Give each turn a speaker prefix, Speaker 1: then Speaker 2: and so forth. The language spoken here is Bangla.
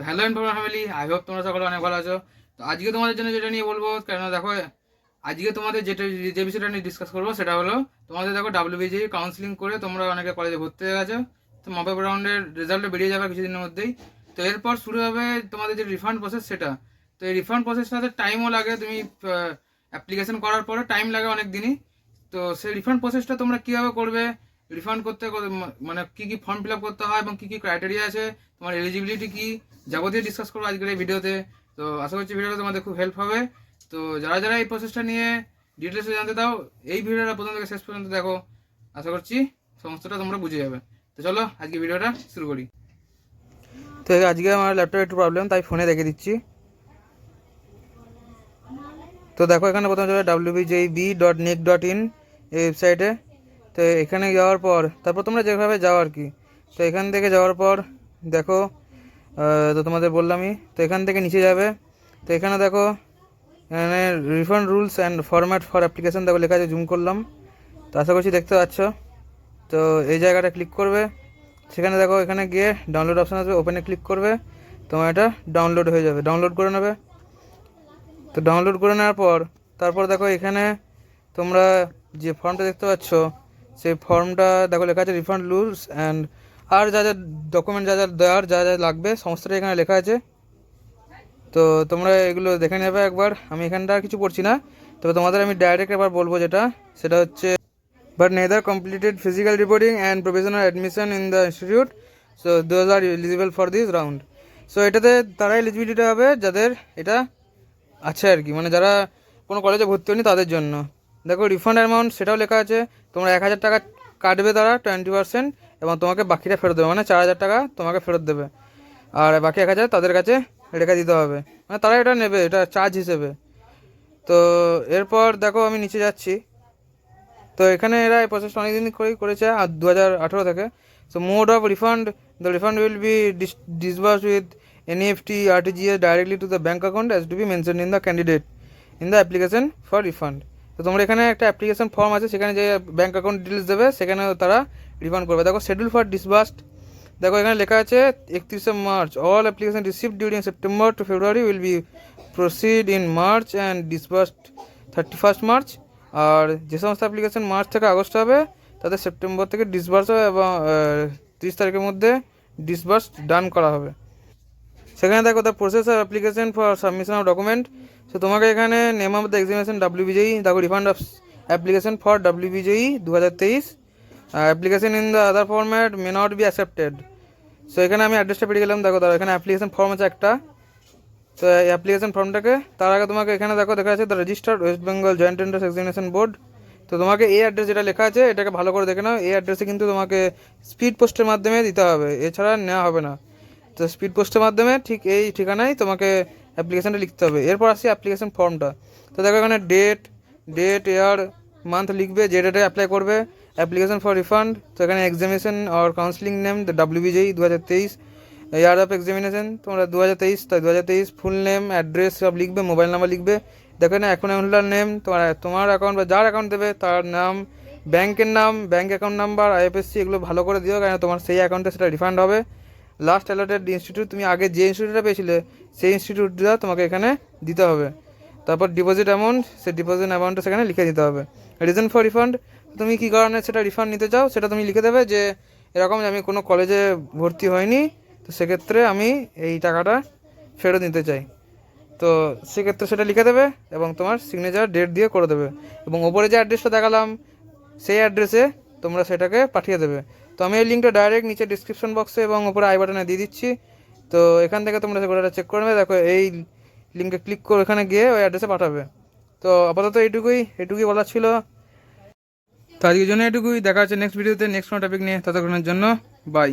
Speaker 1: Hello information family, I hope তোমরা সকলে অনেক ভালো আছো। তো আজকে তোমাদের জন্য যেটা নিয়ে বলবো, কেন দেখো আজকে তোমাদের যে বিষয়টা নিয়ে ডিসকাস করবো সেটা হলো তোমাদের দেখো WBJEE কাউন্সিলিং করে তোমরা অনেকে কলেজে ভর্তি হয়ে গেছো। তো মপ আপ রাউন্ডের রেজাল্টও বেরিয়ে যাবে কিছুদিনের মধ্যেই। তো এরপর শুরু হবে তোমাদের যে রিফান্ড প্রসেস সেটা। তো এই রিফান্ড প্রসেসটাতে টাইমও লাগে, তুমি অ্যাপ্লিকেশন করার পরে টাইম লাগে অনেক দিনই। তো সেই রিফান্ড প্রসেসটা তোমরা কীভাবে করবে, রিফান্ড করতে মানে কী কী ফর্ম ফিল আপ করতে হয় এবং কী কী ক্রাইটেরিয়া আছে, তোমার এলিজিবিলিটি কী, যাবতীয় ডিসকাস করবো আজকের এই ভিডিওতে। তো আশা করছি ভিডিওটা তোমাদের খুব হেল্প হবে। তো যারা যারা এই প্রসেসটা নিয়ে ডিটেলসে জানতে দাও, এই ভিডিওটা প্রথম থেকে শেষ পর্যন্ত দেখো, আশা করছি সমস্তটা তোমরা বুঝে যাবে। তো চলো আজকে ভিডিওটা শুরু করি। তো আজকে আমার ল্যাপটপে একটু প্রবলেম, তাই ফোনে দেখে দিচ্ছি। তো দেখো এখানে প্রথমে যাবে wbjeb.nic.in এই ওয়েবসাইটে। তো এখানে যাওয়ার পর তারপর তোমরা যেভাবে যাও আর কি। তো এখান থেকে যাওয়ার পর দেখো, তো তোমাদের বললামই, তো এখান থেকে নিচে যাবে। তো এখানে দেখো এখানে refund rules and format for application দেখো লেখা আছে, জুম করলাম। তো আশা করছি দেখতে পাচ্ছ। তো এই জায়গাটা ক্লিক করবে, সেখানে দেখো এখানে গিয়ে ডাউনলোড অপশান আসবে, ওপেনে ক্লিক করবে, তোমার এটা ডাউনলোড হয়ে যাবে, ডাউনলোড করে নেবে। তো ডাউনলোড করে নেওয়ার পর তারপর দেখো এখানে তোমরা যে ফর্মটা দেখতে পাচ্ছ সেই ফর্মটা দেখো লেখা আছে রিফান্ড রুলস অ্যান্ড আর যা যা ডকুমেন্ট যা যা দেওয়ার যা যা লাগবে সমস্তটা এখানে লেখা আছে। তো তোমরা এগুলো দেখে নেবে একবার, আমি এখানটা আর কিছু পড়ছি না। তবে তোমাদের আমি ডাইরেক্ট এবার বলবো যেটা, সেটা হচ্ছে but neither completed physical reporting and professional admission in the institute, so those are eligible for this round. So এটাতে তারা এলিজিবিলিটি হবে যাদের এটা আছে আর কি, মানে যারা কোনো কলেজে ভর্তি হয়নি তাদের জন্য। দেখো রিফান্ড অ্যামাউন্ট সেটাও লেখা আছে, তোমরা 1000 টাকা কাটবে তারা 20%, এবং তোমাকে বাকিটা ফেরত দেবে, মানে 4000 টাকা তোমাকে ফেরত দেবে, আর বাকি 1000 তাদের কাছে রেখে দিতে হবে, মানে তারা এটা নেবে, এটা চার্জ হিসেবে। তো এরপর দেখো আমি নিচে যাচ্ছি। তো এখানে এরা এই প্রসেসটা অনেকদিন করেই করেছে, আর 2018 থেকে। So mode of refund, the refund will be disbursed with NEFT RTGS directly to the bank account as to be mentioned in the candidate in the application for refund. তো তোমরা এখানে একটা অ্যাপ্লিকেশন ফর্ম আছে, সেখানে যে ব্যাঙ্ক অ্যাকাউন্ট ডিটেলস দেবে সেখানে তারা রিফান্ড করবে। দেখো শিডিউল ফর ডিসবার্সড, দেখো এখানে লেখা আছে 31 March, all application received during September to February will be proceed in March and disbursed 31 March. আর যে সমস্ত অ্যাপ্লিকেশন মার্চ থেকে আগস্ট হবে তাদের সেপ্টেম্বর থেকে ডিসবার্স হবে এবং 30 তারিখের মধ্যে ডিসবার্স ডান করা হবে। সেখানে দেখো the process of application for submission of document. So তোমাকে এখানে name of the examination WBJEE, দেখো refund of application for WBJEE 2023, application in the other format may not be accepted. So এখানে আমি অ্যাড্রেসটা পেয়ে গেলাম। দেখো তার এখানে অ্যাপ্লিকেশন ফর্ম আছে একটা। তো এই অ্যাপ্লিকেশন ফর্মটাকে তার আগে তোমাকে এখানে দেখো দেখা আছে the registered West Bengal joint entrance examination board. তো তোমাকে এই অ্যাড্রেস যেটা লেখা আছে এটাকে ভালো করে দেখে নাও, এই অ্যাড্রেসে কিন্তু তোমাকে স্পিড পোস্টের মাধ্যমে দিতে হবে, এছাড়া নেওয়া হবে না। তো স্পিড পোস্টের মাধ্যমে ঠিক এই ঠিকানায় তোমাকে অ্যাপ্লিকেশানটা লিখতে হবে। এরপর আসি অ্যাপ্লিকেশন ফর্মটা। তো দেখো এখানে ডেট ইয়ার মান্থ লিখবে, যে ডেটে অ্যাপ্লাই করবে, অ্যাপ্লিকেশন ফর রিফান্ড। তো এখানে এক্সামিনেশন আর counselling name the WBJEE 2023, year of examination তোমরা 2023, তাই 2023 ফুল নেম অ্যাড্রেস সব লিখবে, মোবাইল নাম্বার লিখবে। দেখো না অ্যাকাউন্ট হোল্ডার নেম, তোমার অ্যাকাউন্ট বা যার অ্যাকাউন্ট দেবে তার নাম, ব্যাংকের নাম, ব্যাংক অ্যাকাউন্ট নাম্বার, IFSC এগুলো ভালো করে দিও, কারণ তোমার সেই অ্যাকাউন্টে সেটা রিফান্ড হবে। লাস্ট অ্যালটেড ইনস্টিটিউট, তুমি আগে যে ইনস্টিটিউটটা পেয়েছিলে সেই ইনস্টিটিউটটা তোমাকে এখানে দিতে হবে। তারপর ডিপোজিট অ্যামাউন্ট, সেই ডিপোজিট অ্যামাউন্টটা সেখানে লিখে দিতে হবে। রিজন ফর রিফান্ড, তুমি কী কারণে সেটা রিফান্ড নিতে চাও সেটা তুমি লিখে দেবে, যে এরকম আমি কোনো কলেজে ভর্তি হয়নি, তো সেক্ষেত্রে আমি এই টাকাটা ফেরত নিতে চাই। তো সেক্ষেত্রে সেটা লিখে দেবে এবং তোমার সিগনেচার ডেট দিয়ে করে দেবে, এবং ওপরে যে অ্যাড্রেসটা দেখালাম সেই অ্যাড্রেসে তোমরা সেটাকে পাঠিয়ে দেবে। তো আমি এই লিঙ্কটা ডাইরেক্ট নিচে ডিসক্রিপশন বক্সে এবং ওপরে আই বাটনে দিয়ে দিচ্ছি। তো এখান থেকে তোমরা সেটা চেক করে নেবে। দেখো এই লিঙ্কে ক্লিক করে ওখানে গিয়ে ওই অ্যাড্রেসে পাঠাবে। তো আপাতত এইটুকুই বলার ছিল। তো আজকের জন্য এটুকুই, দেখা হচ্ছে নেক্সট ভিডিওতে নেক্সট কোনো টপিক নিয়ে। ততক্ষণের জন্য বাই।